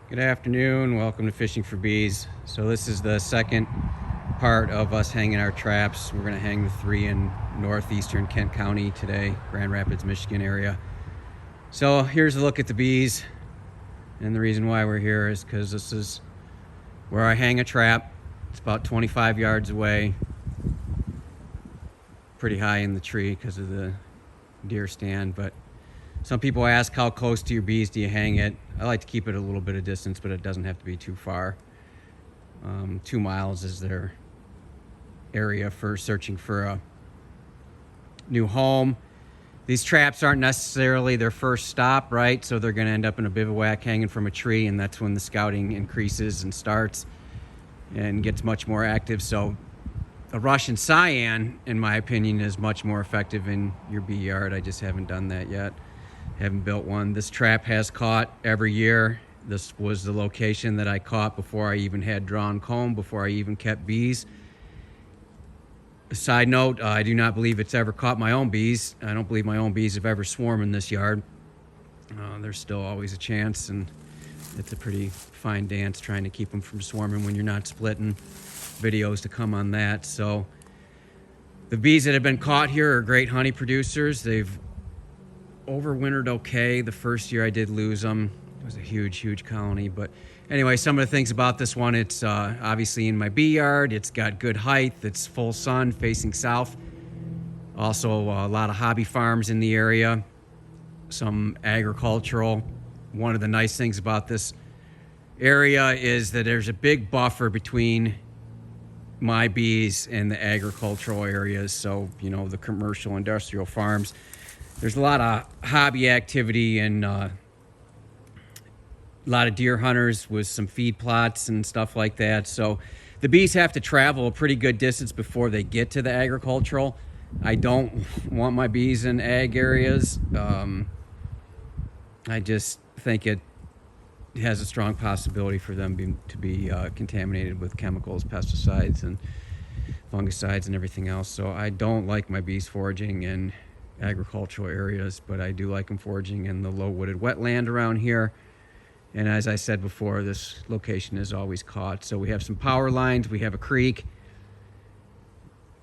Good afternoon, welcome to Fishing for Bees. So this is the second part of us hanging our traps. We're gonna hang the 3 in northeastern Kent County today, Grand Rapids, Michigan area. So here's a look at the bees. And the reason why we're here is because this is where I hang a trap. It's about 25 yards away. Pretty high in the tree because of the deer stand, but some people ask how close to your bees do you hang it. I like to keep it a little bit of distance, but it doesn't have to be too far. 2 miles is their area for searching for a new home. These traps aren't necessarily their first stop, right? So they're gonna end up in a bivouac hanging from a tree, and that's when the scouting increases and starts and gets much more active. So a Russian cyan, in my opinion, is much more effective in your bee yard. I just haven't done that yet. Haven't built one. This trap has caught every year. This was the location that I caught before I even had drawn comb, before I even kept bees. A side note, I do not believe it's ever caught my own bees. I don't believe my own bees have ever swarmed in this yard. There's still always a chance, and it's a pretty fine dance trying to keep them from swarming when you're not splitting. Videos to come on that. So the bees that have been caught here are great honey producers. They've overwintered okay. The first year I did lose them. It was a huge colony. But anyway, some of the things about this one, it's obviously in my bee yard. It's got good height. It's full sun facing south. Also a lot of hobby farms in the area. Some agricultural. One of the nice things about this area is that there's a big buffer between my bees and the agricultural areas. So, you know, the commercial industrial farms. There's a lot of hobby activity and a lot of deer hunters with some feed plots and stuff like that. So the bees have to travel a pretty good distance before they get to the agricultural. I don't want my bees in ag areas. I just think it has a strong possibility for them to be contaminated with chemicals, pesticides, and fungicides and everything else. So I don't like my bees foraging in agricultural areas, but I do like them foraging in the low wooded wetland around here. And as I said before, this location is always caught. So we have some power lines, we have a creek,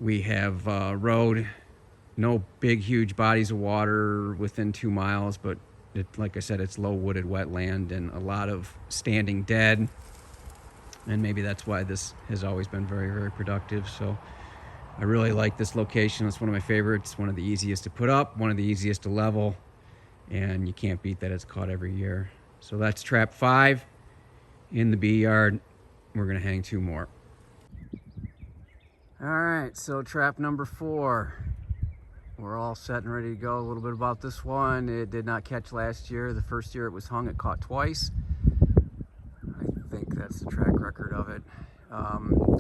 we have a road, no big huge bodies of water within 2 miles, but like I said, it's low wooded wetland and a lot of standing dead. And maybe that's why this has always been very productive. So I really like this location. It's one of my favorites, one of the easiest to put up, one of the easiest to level, and you can't beat that. It's caught every year. So that's trap 5 in the bee yard. We're gonna hang 2 more. All right, so trap number 4. We're all set and ready to go. A little bit about this one. It did not catch last year. The first year it was hung, it caught twice. I think that's the track record of it.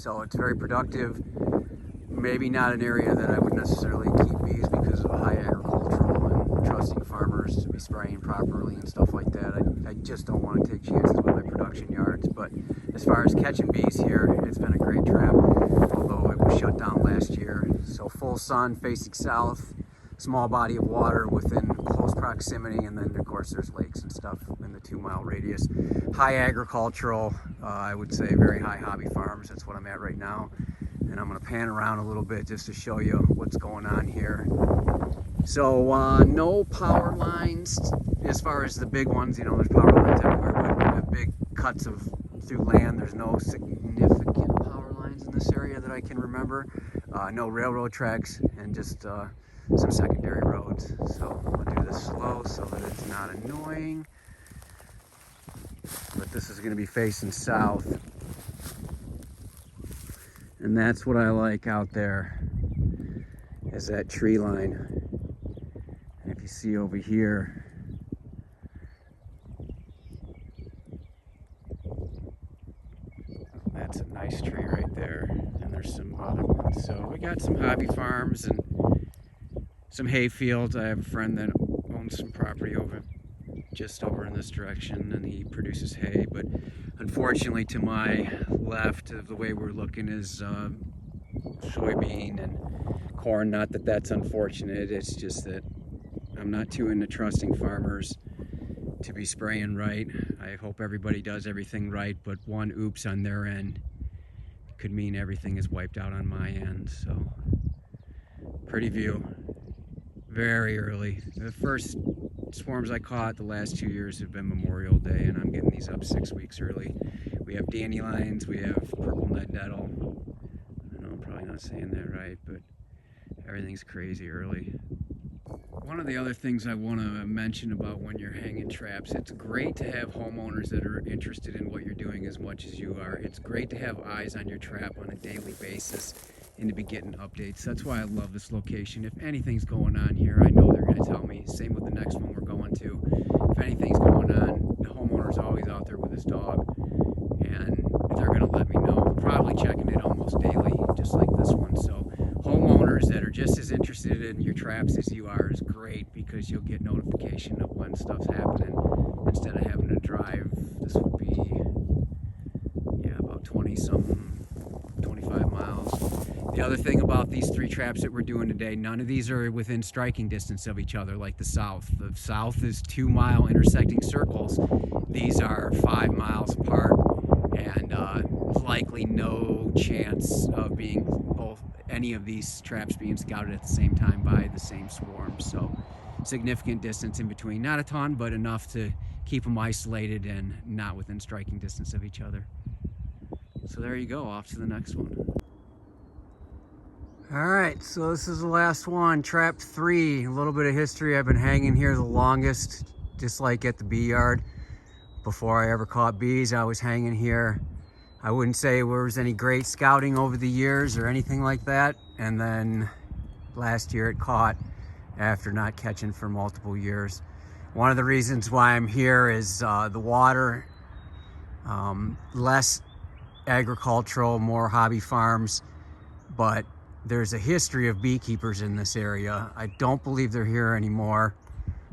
So it's very productive. Maybe not an area that I would necessarily keep bees because of high agricultural and trusting farmers to be spraying properly and stuff like that. I just don't want to take chances with my production yards. But as far as catching bees here, it's been a great trap, although it was shut down last year. So full sun facing south, small body of water within close proximity, and then of course there's lakes and stuff in the 2 mile radius. High agricultural, I would say very high hobby farms. That's what I'm at right now. And I'm gonna pan around a little bit just to show you what's going on here. So no power lines as far as the big ones. You know, there's power lines everywhere, but big cuts through land. There's no significant power lines in this area that I can remember. No railroad tracks, and just some secondary roads. So I'll do this slow so that it's not annoying. But this is gonna be facing south. And that's what I like out there, is that tree line. And if you see over here, that's a nice tree right there. And there's some other ones. So we got some hobby farms and some hay fields. I have a friend that owns some property just over in this direction, and he produces hay. But unfortunately, to my left of the way we're looking is soybean and corn. Not that that's unfortunate, it's just that I'm not too into trusting farmers to be spraying right. I hope everybody does everything right, but one oops on their end could mean everything is wiped out on my end. So pretty view, very early. The first swarms I caught the last 2 years have been Memorial Day, and I'm getting these up 6 weeks early. We have dandelions, we have purple nut nettle. I know I'm probably not saying that right, but everything's crazy early. One of the other things I want to mention about when you're hanging traps, it's great to have homeowners that are interested in what you're doing as much as you are. It's great to have eyes on your trap on a daily basis and to be getting updates. That's why I love this location. If anything's going on here, I know they're going to tell me. Same with the next one we're going to. If anything's going on, the homeowner's always out there with his dog, and they're going to let me know. Probably checking it almost daily, just like this one. So homeowners that are just as interested in your traps as you are is great, because you'll get notification of when stuff's happening instead of having to drive. This would be, yeah, about 25 miles. The other thing about these 3 traps that we're doing today, none of these are within striking distance of each other like the south. The south is 2-mile intersecting circles. These are 5 miles apart, and likely no chance of being any of these traps being scouted at the same time by the same swarm. So significant distance in between, not a ton, but enough to keep them isolated and not within striking distance of each other. So there you go, off to the next one. All right, so this is the last one, trap 3. A little bit of history. I've been hanging here the longest, just like at the bee yard. Before I ever caught bees, I was hanging here. I wouldn't say there was any great scouting over the years or anything like that. And then last year it caught after not catching for multiple years. One of the reasons why I'm here is the water, less agricultural, more hobby farms, but there's a history of beekeepers in this area. I don't believe they're here anymore,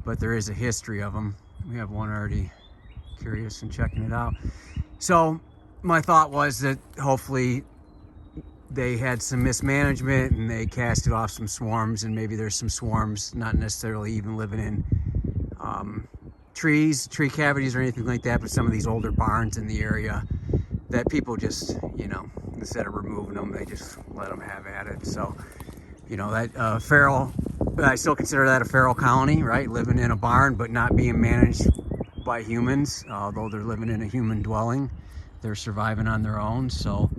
but there is a history of them. We have one already curious and checking it out. So my thought was that hopefully they had some mismanagement and they casted off some swarms, and maybe there's some swarms not necessarily even living in trees, tree cavities or anything like that, but some of these older barns in the area that people just, you know, instead of removing them, they just let them have at it. So, you know, that feral, I still consider that a feral colony, right? Living in a barn, but not being managed by humans, although they're living in a human dwelling. They're surviving on their own, so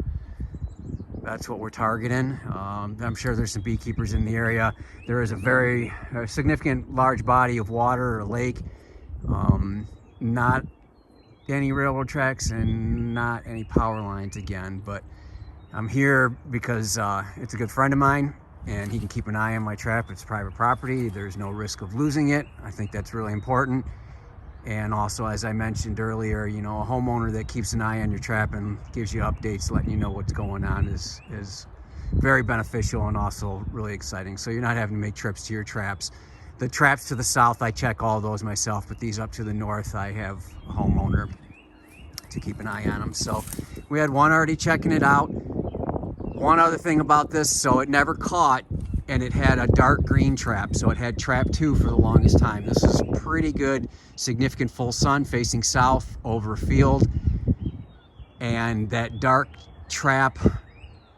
that's what we're targeting. I'm sure there's some beekeepers in the area. There is a very significant large body of water, or lake, not any railroad tracks and not any power lines again, but I'm here because it's a good friend of mine and he can keep an eye on my trap. It's private property. There's no risk of losing it. I think that's really important. And also, as I mentioned earlier, you know, a homeowner that keeps an eye on your trap and gives you updates, letting you know what's going on is very beneficial and also really exciting. So you're not having to make trips to your traps. The traps to the south, I check all those myself, but these up to the north, I have a homeowner to keep an eye on them. So we had one already checking it out. One other thing about this, so it never caught, and it had a dark green trap. So it had trap 2 for the longest time. This is pretty good, significant full sun facing south over a field. And that dark trap,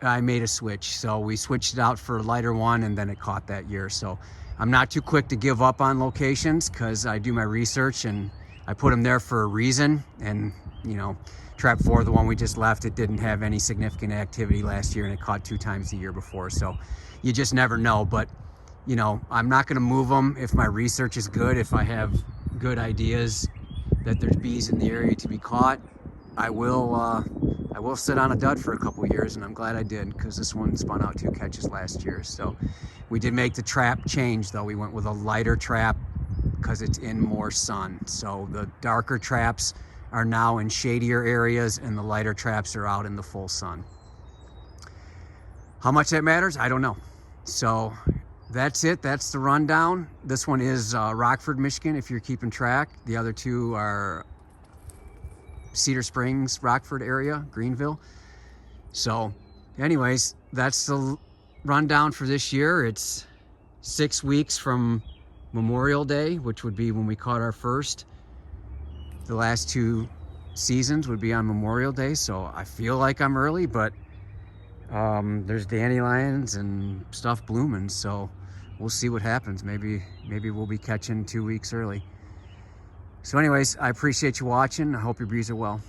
I made a switch. So we switched it out for a lighter one, and then it caught that year. So I'm not too quick to give up on locations because I do my research and I put them there for a reason. And, you know, trap 4, the one we just left, it didn't have any significant activity last year and it caught 2 times the year before. So you just never know. But, you know, I'm not going to move them if my research is good. If I have good ideas that there's bees in the area to be caught, I will sit on a dud for a couple years, and I'm glad I did, because this one spun out 2 catches last year. So we did make the trap change, though. We went with a lighter trap because it's in more sun. So the darker traps are now in shadier areas and the lighter traps are out in the full sun. How much that matters, I don't know. So that's it. That's the rundown. This one is Rockford, Michigan, if you're keeping track. The other 2 are Cedar Springs, Rockford area, Greenville. So anyways, that's the rundown for this year. It's 6 weeks from Memorial Day, which would be when we caught our first. the last 2 seasons would be on Memorial Day, so I feel like I'm early, but there's dandelions and stuff blooming, so we'll see what happens. Maybe we'll be catching 2 weeks early. So anyways, I appreciate you watching. I hope your bees are well.